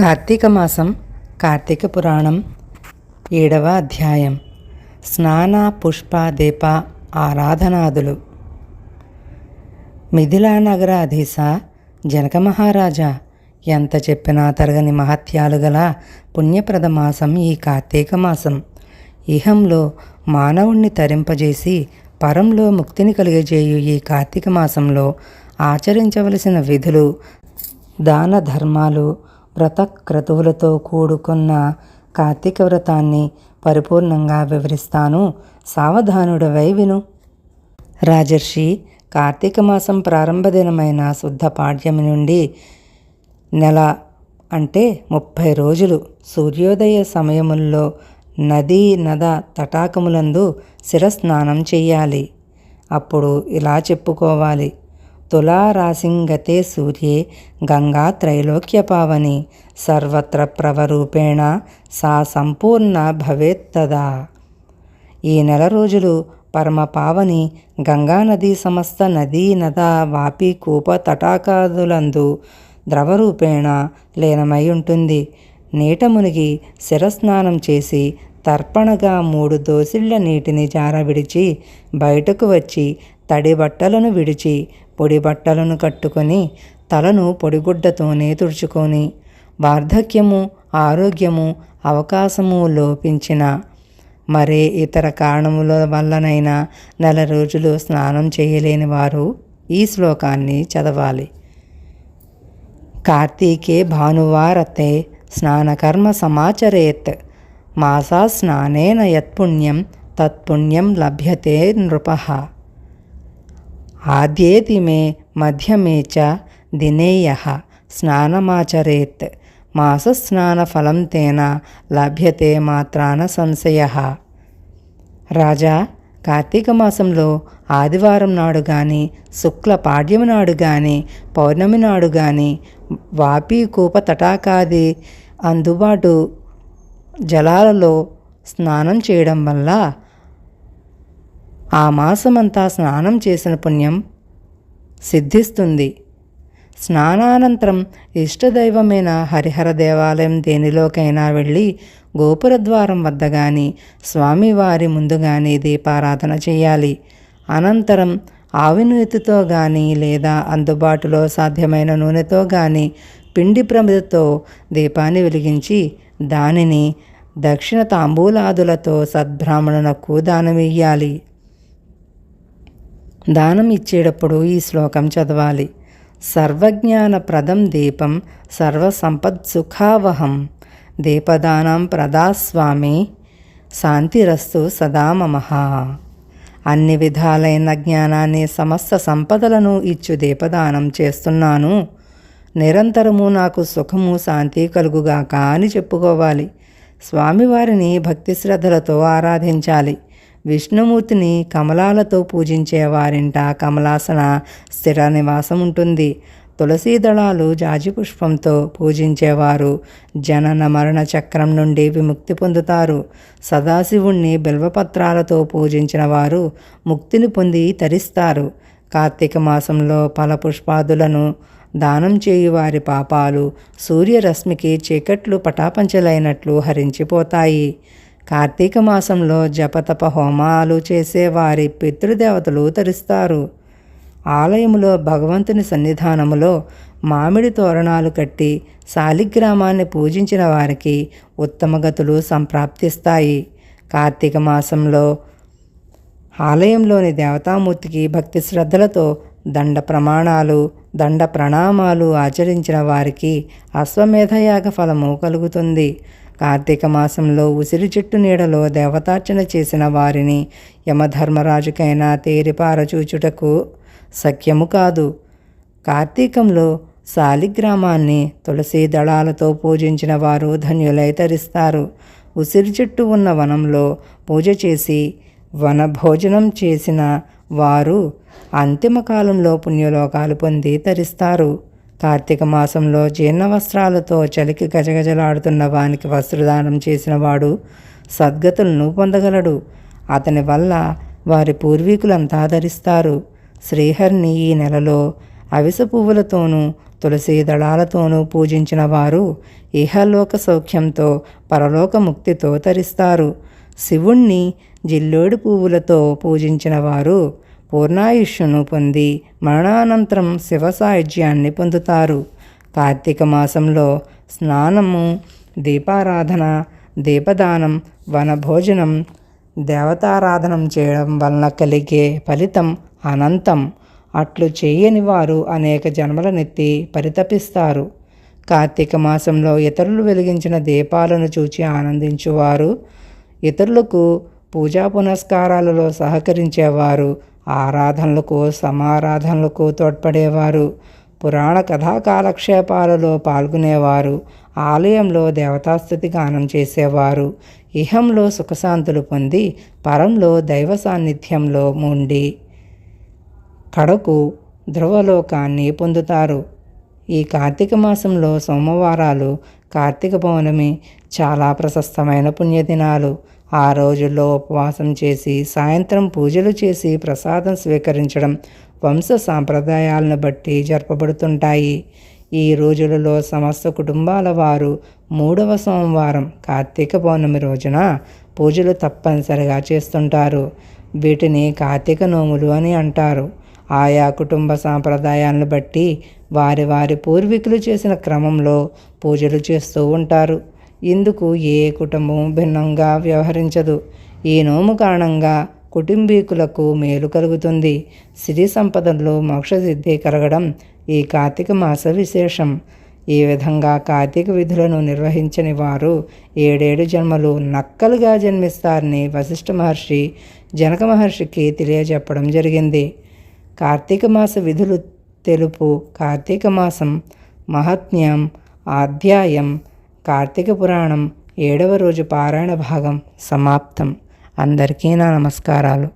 కార్తీక మాసం కార్తీక పురాణం 7వ అధ్యాయం స్నాన పుష్ప దీప ఆరాధనాదులు. మిథిలా నగర అధీశ జనక మహారాజా, ఎంత చెప్పినా తరగని మహత్యాలు గల పుణ్యప్రద మాసం ఈ కార్తీక మాసం. ఇహంలో మానవుణ్ణి తరింపజేసి పరంలో ముక్తిని కలిగజేయు ఈ కార్తీక మాసంలో ఆచరించవలసిన విధులు, దాన ధర్మాలు, వ్రత క్రతువులతో కూడుకున్న కార్తీక వ్రతాన్ని పరిపూర్ణంగా వివరిస్తాను, సావధానుడవై విను. రాజర్షి, కార్తీక మాసం ప్రారంభ దినమైన శుద్ధ పాడ్యమి నుండి నెల అంటే 30 రోజులు సూర్యోదయ సమయముల్లో నదీ నద తటాకములందు శిరస్నానం చెయ్యాలి. అప్పుడు ఇలా చెప్పుకోవాలి: తులారాశింగతే సూర్యే గంగా త్రైలోక్య పావని సర్వత్ర ప్రవరూపేణ సా సంపూర్ణ భవేత్తదా. ఈ నెల రోజులు పరమ పావని గంగానది సమస్త నదీ నద వాపి కూప తటాకాదులందు ద్రవరూపేణ లీనమై ఉంటుంది. నీట మునిగి శిరస్నానం చేసి తర్పణగా 3 దోసిళ్ల నీటిని జారవిడిచి బయటకు వచ్చి తడి బట్టలను విడిచి పొడి బట్టలను కట్టుకొని తలను పొడిగుడ్డతోనే తుడుచుకొని, వార్ధక్యము ఆరోగ్యము అవకాశము లోపించిన మరే ఇతర కారణముల వల్లనైనా నెల రోజులు స్నానం చేయలేని వారు ఈ శ్లోకాన్ని చదవాలి. కార్తీకే భానువారతే స్నానకర్మ సమాచరేత్ మాసా స్నానేన యత్పుణ్యం తత్పుణ్యం లభ్యతే నృపః. ఆద్యేతి మే మధ్యమే చ దినేయః స్నానమాచరేత్ మాసస్నానఫలం తేన లభ్యతే మాత్రాన సంశయః. రాజా, కార్తీక మాసంలో ఆదివారం నాడు కానీ, శుక్ల పాడ్యమి నాడు కానీ, పౌర్ణమి నాడు కానీ వాపి కూప తటాకాది అందుబాటు జలాలలో స్నానం చేయడం వల్ల ఆ మాసమంతా స్నానం చేసిన పుణ్యం సిద్ధిస్తుంది. స్నానానంతరం ఇష్టదైవమైన హరిహర దేవాలయం దేనిలోకైనా వెళ్ళి గోపురద్వారం వద్ద కానీ, స్వామివారి ముందు కానీ దీపారాధన చేయాలి. అనంతరం ఆవి నూనెతో కానీ లేదా అందుబాటులో సాధ్యమైన నూనెతో కానీ పిండి ప్రమిదతో దీపాన్ని వెలిగించి దానిని దక్షిణ తాంబూలాదులతో సద్బ్రాహ్మణునకు దానమియ్యాలి. దానం ఇచ్చేటప్పుడు ఈ శ్లోకం చదవాలి: సర్వజ్ఞానప్రదం దీపం సర్వసంపత్సుఖావహం దీపదానం ప్రదాస్వామి శాంతిరస్తు సదా మమః. అన్ని విధాలైన జ్ఞానాన్ని సమస్త సంపదలను ఇచ్చు దీపదానం చేస్తున్నాను. నిరంతరము నాకు సుఖము శాంతి కలుగుగాక అని చెప్పుకోవాలి. స్వామివారిని భక్తి శ్రద్ధలతో ఆరాధించాలి. విష్ణుమూర్తిని కమలాలతో పూజించే వారింట కమలాసన స్థిర నివాసం ఉంటుంది. తులసీ దళాలు జాజి పుష్పంతో పూజించేవారు జనన మరణ చక్రం నుండి విముక్తి పొందుతారు. సదాశివుణ్ణి బిల్వపత్రాలతో పూజించిన వారు ముక్తిని పొంది తరిస్తారు. కార్తీక మాసంలో ఫలపుష్పాదులను దానం చేయువారి పాపాలు సూర్యరశ్మికి చీకట్లు పటాపంచలైనట్లు హరించిపోతాయి. కార్తీక మాసంలో జపతప హోమాలు చేసే వారి పితృదేవతలు తరిస్తారు. ఆలయములో భగవంతుని సన్నిధానములో మామిడి తోరణాలు కట్టి శాలిగ్రామాన్ని పూజించిన వారికి ఉత్తమ గతులు సంప్రాప్తిస్తాయి. కార్తీక మాసంలో ఆలయంలోని దేవతామూర్తికి భక్తి శ్రద్ధలతో దండ ప్రమాణాలు దండ ప్రణామాలు ఆచరించిన వారికి అశ్వమేధయాగ ఫలము కలుగుతుంది. కార్తీక మాసంలో ఉసిరి చెట్టు నీడలో దేవతార్చన చేసిన వారిని యమధర్మరాజుకైనా తేరిపారచూచుటకు శక్యము కాదు. కార్తీకంలో శాలిగ్రామాన్ని తులసీ దళాలతో పూజించిన వారు ధన్యులై తరిస్తారు. ఉసిరి చెట్టు ఉన్న వనంలో పూజ చేసి వన భోజనం చేసిన వారు అంతిమ కాలంలో పుణ్యలోకాలు పొంది తరిస్తారు. కార్తీక మాసంలో జీర్ణ వస్త్రాలతో చలికి గజగజలాడుతున్న వానికి వస్త్రదానం చేసిన వాడు సద్గతులను పొందగలడు. అతని వల్ల వారి పూర్వీకులంతా ధరిస్తారు. శ్రీహరిని ఈ నెలలో అవిసె పువ్వులతోనూ తులసీ దళాలతోనూ పూజించిన వారు ఇహలోక సౌఖ్యంతో పరలోక ముక్తితో తరిస్తారు. శివుణ్ణి జిల్లేడు పువ్వులతో పూజించిన వారు పూర్ణాయుష్యును పొంది మరణానంతరం శివ సాయుధ్యాన్ని పొందుతారు. కార్తీక మాసంలో స్నానము, దీపారాధన, దీపదానం, వనభోజనం, దేవతారాధనం చేయడం వలన కలిగే ఫలితం అనంతం. అట్లు చేయని వారు అనేక జన్మలనెత్తి పరితపిస్తారు. కార్తీక మాసంలో ఇతరులు వెలిగించిన దీపాలను చూచి ఆనందించువారు, ఇతరులకు పూజా పునస్కారాలలో సహకరించేవారు, ఆరాధనలకు సమారాధనలకు తోడ్పడేవారు, పురాణ కథా కాలక్షేపాలలో పాల్గొనేవారు, ఆలయంలో దేవతాస్తుతి గానం చేసేవారు ఇహంలో సుఖశాంతులు పొంది పరంలో దైవ సాన్నిధ్యంలో ఉండి కడకు ధ్రువలోకాన్ని పొందుతారు. ఈ కార్తీక మాసంలో సోమవారాలు, కార్తీక పౌర్ణమి చాలా ప్రశస్తమైన పుణ్యదినాలు. ఆ రోజుల్లో ఉపవాసం చేసి సాయంత్రం పూజలు చేసి ప్రసాదం స్వీకరించడం వంశ సాంప్రదాయాలను బట్టి జరపబడుతుంటాయి. ఈ రోజులలో సమస్త కుటుంబాల వారు 3వ సోమవారం కార్తీక పౌర్ణమి రోజున పూజలు తప్పనిసరిగా చేస్తుంటారు. వీటిని కార్తీక నోములు అని అంటారు. ఆయా కుటుంబ సాంప్రదాయాలను బట్టి వారి వారి పూర్వీకులు చేసిన క్రమంలో పూజలు చేస్తూ ఉంటారు. ఇందుకు ఏ కుటుంబం భిన్నంగా వ్యవహరించదు. ఈ నోము కారణంగా కుటుంబీకులకు మేలు కలుగుతుంది. సిరి సంపదల్లో మోక్షసిద్ధి కలగడం ఈ కార్తీక మాస విశేషం. ఈ విధంగా కార్తీక విధులను నిర్వహించని వారు 7 జన్మలు నక్కలుగా జన్మిస్తారని వశిష్ఠ మహర్షి జనక మహర్షికి తెలియజెప్పడం జరిగింది. కార్తీక మాస విధులు తెలుపు కార్తీక మాసం మహాత్మ్యం అధ్యాయం కార్తీక పురాణం 7వ రోజు పారాయణ భాగం సమాప్తం. అందరికీ నా నమస్కారాలు.